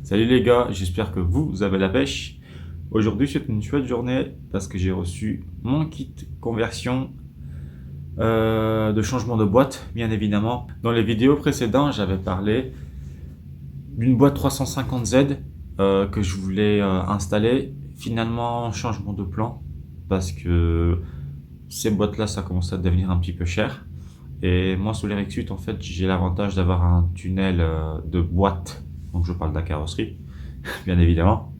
Salut les gars, j'espère que vous avez la pêche. Aujourd'hui c'est une chouette journée parce que j'ai reçu mon kit conversion de changement de boîte, bien évidemment. Dans les vidéos précédentes, j'avais parlé d'une boîte 350Z que je voulais installer. Finalement, changement de plan parce que ces boîtes-là, ça commence à devenir un petit peu cher. Et moi, sur l'Erexut, en fait, j'ai l'avantage d'avoir un tunnel de boîte. Donc, je parle de la carrosserie, bien évidemment.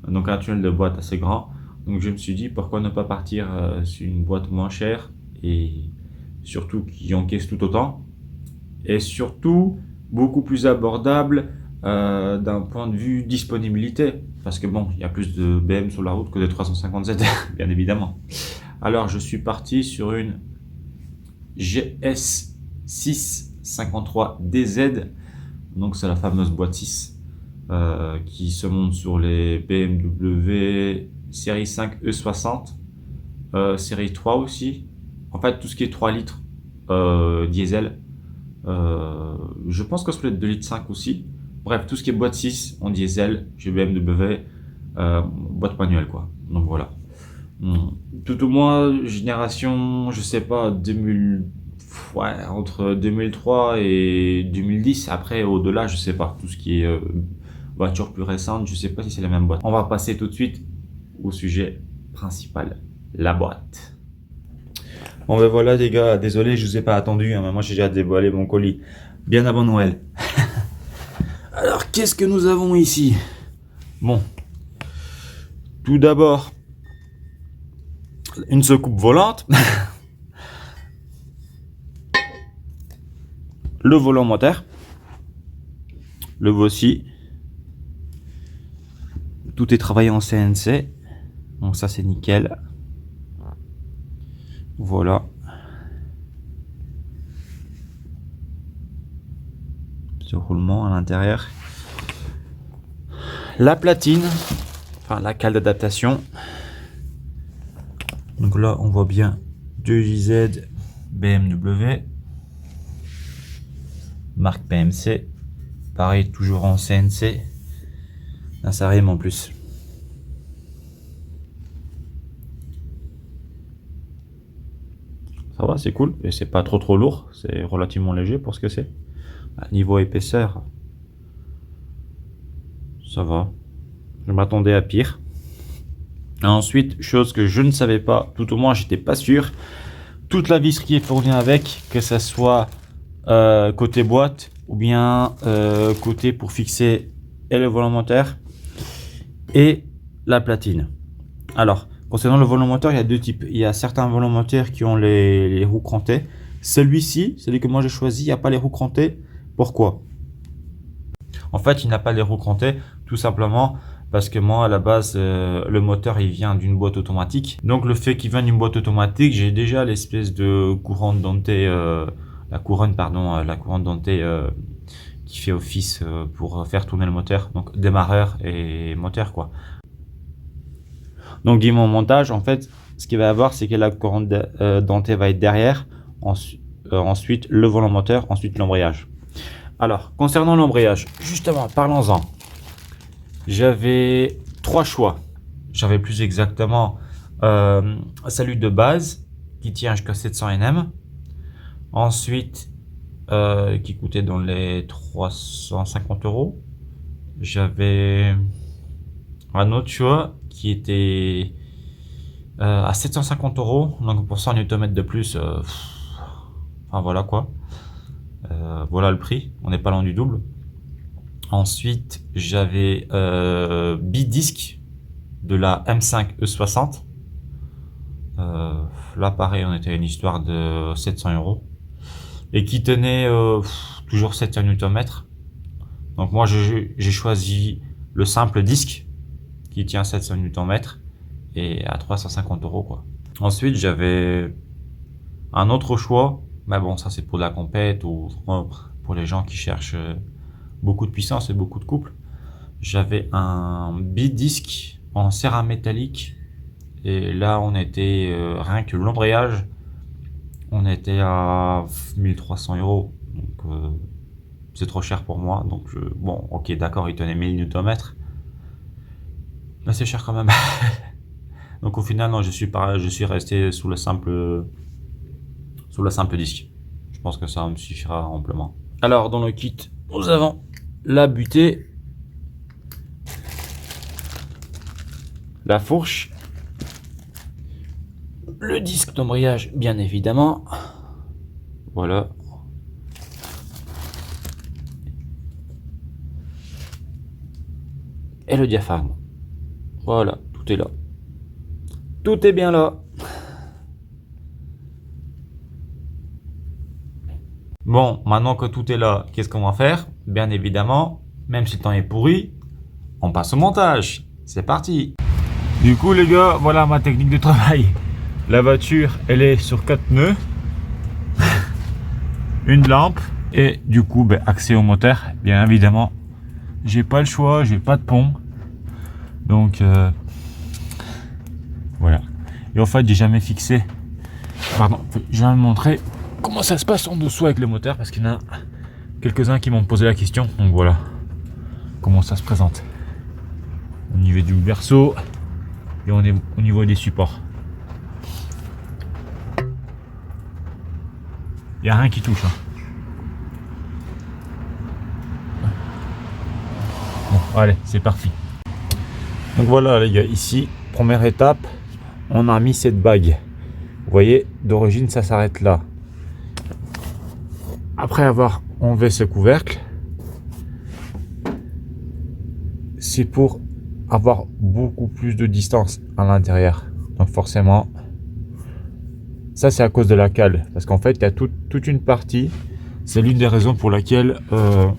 Donc, un tunnel de boîte assez grand. Donc, je me suis dit, pourquoi ne pas partir sur une boîte moins chère et surtout qui encaisse tout autant. Et surtout, beaucoup plus abordable d'un point de vue disponibilité. Parce que bon, il y a plus de BM sur la route que de 350Z, bien évidemment. Alors, je suis parti sur une GS653DZ, donc c'est la fameuse boîte 6 qui se monte sur les BMW série 5 E60, série 3 aussi. En fait, tout ce qui est 3 litres diesel, je pense que ça peut être 2 litres 5 aussi. Bref, tout ce qui est boîte 6 en diesel chez BMW, boîte manuelle quoi. Donc voilà. Tout au moins, génération, je sais pas, 2000, ouais, entre 2003 et 2010. Après, au-delà, je sais pas. Tout ce qui est voiture plus récente, je sais pas si c'est la même boîte. On va passer tout de suite au sujet principal, la boîte. Bon ben voilà les gars, désolé, je vous ai pas attendu, hein, mais moi j'ai déjà dévoilé mon colis bien avant Noël. Alors, qu'est-ce que nous avons ici? Bon, tout d'abord, une secoupe volante, le volant moteur, le voici, tout est travaillé en CNC, donc ça c'est nickel. Voilà. Petit roulement à l'intérieur. La platine, enfin la cale d'adaptation. Donc là on voit bien 2JZ BMW, marque PMC, pareil toujours en CNC, là ça rime en plus. Ça va, c'est cool et c'est pas trop lourd, c'est relativement léger pour ce que c'est. Niveau épaisseur, ça va, je m'attendais à pire. Ensuite, chose que je ne savais pas, tout au moins j'étais pas sûr, toute la vis qui est fournie avec, que ça soit côté boîte ou bien côté pour fixer et le volant moteur et la platine. Alors, concernant le volant moteur, il y a deux types. Il y a certains volants moteurs qui ont les roues crantées. Celui-ci, celui que moi j'ai choisi, il n'y a pas les roues crantées. Pourquoi? En fait, il n'a pas les roues crantées, tout simplement parce que moi, à la base, le moteur, il vient d'une boîte automatique. Donc, le fait qu'il vienne d'une boîte automatique, j'ai déjà l'espèce de couronne dentée, la couronne dentée qui fait office pour faire tourner le moteur. Donc, démarreur et moteur, quoi. Donc, du mon montage, en fait, ce qu'il va y avoir, c'est que la couronne dentée va être derrière. Ensuite, le volant moteur, ensuite l'embrayage. Alors, concernant l'embrayage, justement, parlons-en. J'avais trois choix. J'avais plus exactement celui de base qui tient jusqu'à 700 Nm. Ensuite, qui coûtait dans les 350 €. J'avais un autre choix qui était à 750 €. Donc pour 100 Nm de plus, enfin voilà quoi. Voilà le prix, on n'est pas loin du double. Ensuite, j'avais Bidisc de la M5 E60. Là, pareil, on était à une histoire de 700 €. Et qui tenait toujours 700 Nm. Donc moi, j'ai choisi le simple disque qui tient 700 Nm et à 350 € quoi. Ensuite, j'avais un autre choix. Mais bon, ça c'est pour la compète ou pour les gens qui cherchent beaucoup de puissance et beaucoup de couple. J'avais un bidisc en céramétallique et là on était rien que l'embrayage, on était à 1300 €. Donc c'est trop cher pour moi. Donc, bon, ok, d'accord, il tenait 1000 Nm. Mais c'est cher quand même. Donc, au final, non, je suis resté sous le simple disque. Je pense que ça me suffira amplement. Alors, dans le kit, nous avons la butée, la fourche, le disque d'embrayage, bien évidemment. Voilà. Et le diaphragme. Voilà, tout est là. Tout est bien là. Bon, maintenant que tout est là, qu'est-ce qu'on va faire? Bien évidemment, même si le temps est pourri, on passe au montage. C'est parti. Du coup les gars, voilà ma technique de travail. La voiture, elle est sur 4 pneus, une lampe et du coup accès au moteur. Bien évidemment, j'ai pas le choix, j'ai pas de pont. Donc voilà. Et en fait, j'ai jamais fixé. Pardon, je vais vous montrer comment ça se passe en dessous avec le moteur parce qu'il y en a quelques-uns qui m'ont posé la question. Donc voilà comment ça se présente. Au niveau du berceau et on est au niveau des supports. Il n'y a rien qui touche. Hein. Bon, allez, c'est parti. Donc voilà les gars, ici, première étape, on a mis cette bague. Vous voyez, d'origine, ça s'arrête là. Après avoir enlevé ce couvercle, c'est pour avoir beaucoup plus de distance à l'intérieur. Donc forcément, ça c'est à cause de la cale. Parce qu'en fait, il y a toute une partie. C'est l'une des raisons pour laquelle, vous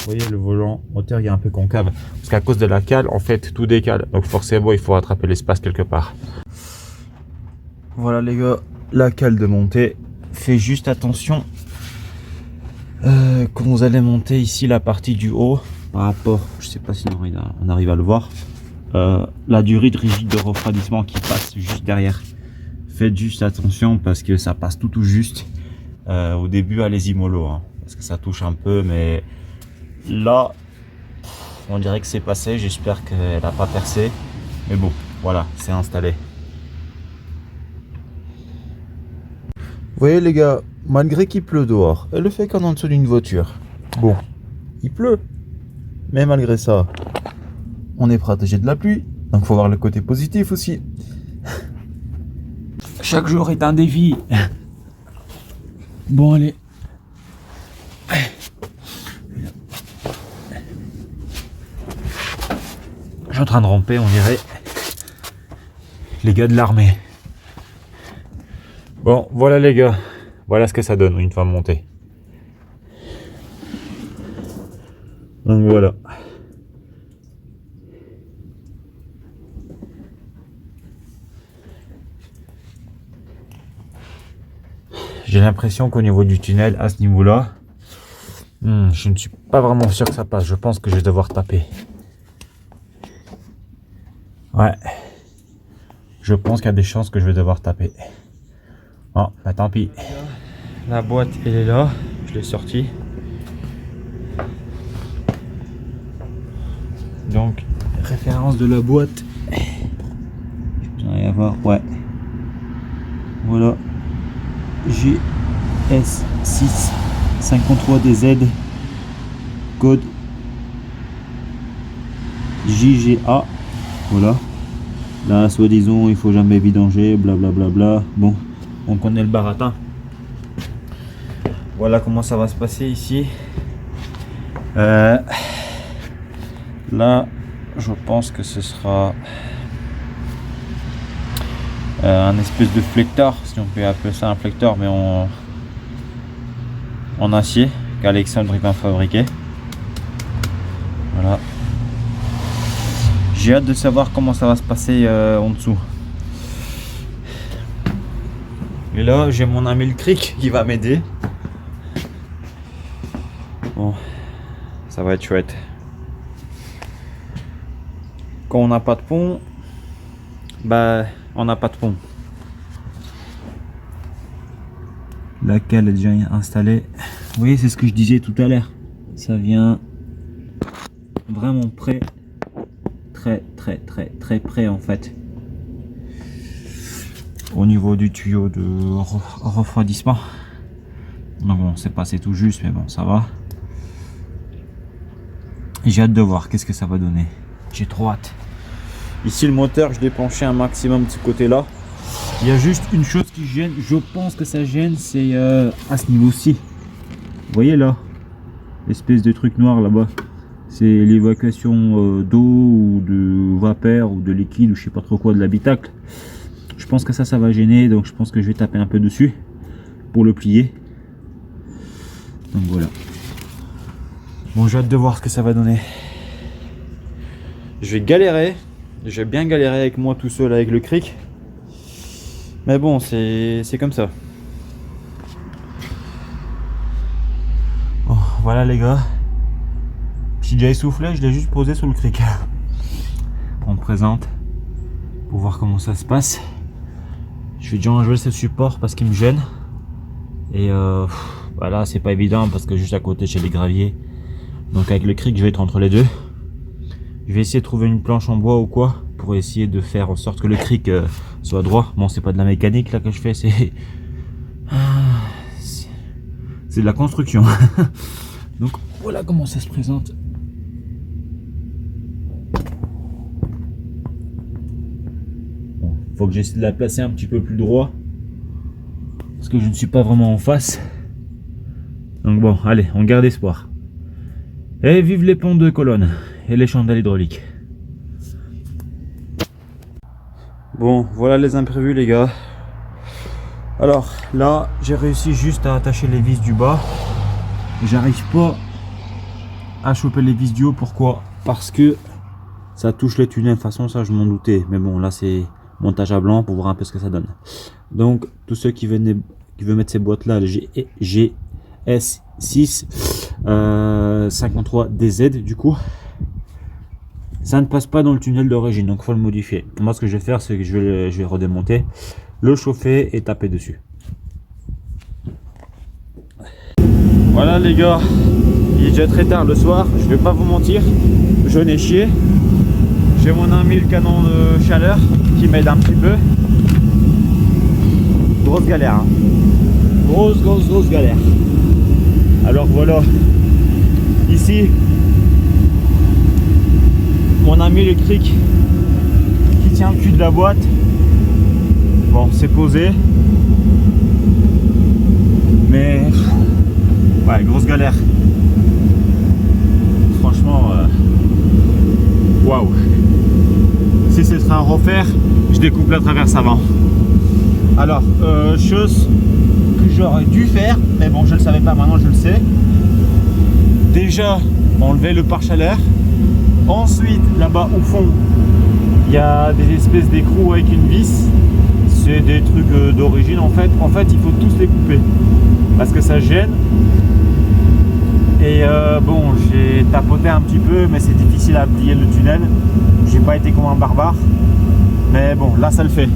voyez, le volant moteur il est un peu concave. Parce qu'à cause de la cale, en fait, tout décale. Donc forcément, il faut rattraper l'espace quelque part. Voilà les gars, la cale de montée. Faites juste attention quand vous allez monter ici la partie du haut. Par rapport, je sais pas si on arrive à le voir, la durée de rigide de refroidissement qui passe juste derrière. Faites juste attention parce que ça passe tout juste. Au début, allez-y mollo, hein, parce que ça touche un peu, mais là, on dirait que c'est passé. J'espère qu'elle n'a pas percé, mais bon, voilà, c'est installé. Vous voyez les gars, malgré qu'il pleut dehors, elle le fait qu'en dessous d'une voiture. Bon, il pleut. Mais malgré ça, on est protégé de la pluie. Donc faut voir le côté positif aussi. Chaque jour est un défi. Bon allez. Je suis en train de ramper, on dirait les gars de l'armée. Bon, voilà les gars. Voilà ce que ça donne une fois monté. Donc voilà. J'ai l'impression qu'au niveau du tunnel, à ce niveau-là, je ne suis pas vraiment sûr que ça passe. Je pense que je vais devoir taper. Ouais. Je pense qu'il y a des chances que je vais devoir taper. Oh, bah tant pis. La boîte, elle est là. Je l'ai sortie. Donc, référence de la boîte. Je dois y avoir, ouais. Voilà. GS653DZ. Code JGA. Voilà. Là, soi-disant, il faut jamais vidanger, blablabla. Bla bla. Bon, on connaît le baratin. Voilà comment ça va se passer ici. Là, je pense que ce sera un espèce de flecteur, si on peut appeler ça un flecteur, mais en acier qu'Alexandre va fabriquer. Voilà. J'ai hâte de savoir comment ça va se passer en dessous. Et là, j'ai mon ami le Cric qui va m'aider. Bon, ça va être chouette. Quand on n'a pas de pont, bah on n'a pas de pont. laquelle est déjà installée. Vous voyez, c'est ce que je disais tout à l'heure. Ça vient vraiment près, très près en fait. Au niveau du tuyau de refroidissement. Donc bon, c'est passé tout juste, mais bon, ça va. J'ai hâte de voir qu'est-ce que ça va donner. J'ai trop hâte. Ici, le moteur, je l'ai penché un maximum de ce côté-là. Il y a juste une chose qui gêne, je pense que ça gêne, c'est à ce niveau-ci. Vous voyez là, l'espèce de truc noir là-bas. C'est l'évacuation d'eau ou de vapeur ou de liquide ou je sais pas trop quoi de l'habitacle. Je pense que ça va gêner, donc je pense que je vais taper un peu dessus pour le plier. Donc voilà. Bon, j'ai hâte de voir ce que ça va donner. Je vais galérer. J'ai bien galéré avec moi tout seul avec le cric. Mais bon, c'est comme ça. Bon, voilà les gars. J'ai déjà essoufflé, je l'ai juste posé sur le cric. On me présente pour voir comment ça se passe. Je vais déjà enlever ce support parce qu'il me gêne. Et voilà, c'est pas évident parce que juste à côté j'ai les graviers. Donc avec le cric, je vais être entre les deux. Je vais essayer de trouver une planche en bois ou quoi pour essayer de faire en sorte que le cric soit droit. Bon, c'est pas de la mécanique là que je fais, c'est de la construction. Donc voilà comment ça se présente. Bon, faut que j'essaie de la placer un petit peu plus droit parce que je ne suis pas vraiment en face. Donc bon, allez, on garde espoir. Et vive les ponts de colonne et les chandelles hydrauliques. Bon, voilà les imprévus les gars. Alors là, j'ai réussi juste à attacher les vis du bas. J'arrive pas à choper les vis du haut. Pourquoi? Parce que ça touche les tunnels. De toute façon, ça je m'en doutais. Mais bon, là c'est montage à blanc pour voir un peu ce que ça donne. Donc, tous ceux qui veulent mettre ces boîtes là, les GS6 53 DZ du coup, ça ne passe pas dans le tunnel d'origine, donc il faut le modifier. Moi ce que je vais faire, c'est que je vais redémonter, le chauffer et taper dessus. Voilà les gars, il est déjà très tard le soir, je vais pas vous mentir, je n'ai chié. J'ai mon ami le canon de chaleur qui m'aide un petit peu. Grosse galère hein. Grosse galère. Alors voilà, ici on a mis le cric qui tient le cul de la boîte. Bon, c'est posé, mais ouais, grosse galère. Franchement, waouh. Si ce sera à refaire, je découpe la traverse avant. Alors, chose que j'aurais dû faire, mais bon, je ne le savais pas, maintenant je le sais. Déjà, enlever le pare-chaleur. Ensuite, là-bas au fond, il y a des espèces d'écrous avec une vis. C'est des trucs d'origine en fait. En fait, il faut tous les couper parce que ça gêne. Et bon, j'ai tapoté un petit peu, mais c'est difficile à plier le tunnel. J'ai pas été comme un barbare. Mais bon, là ça le fait.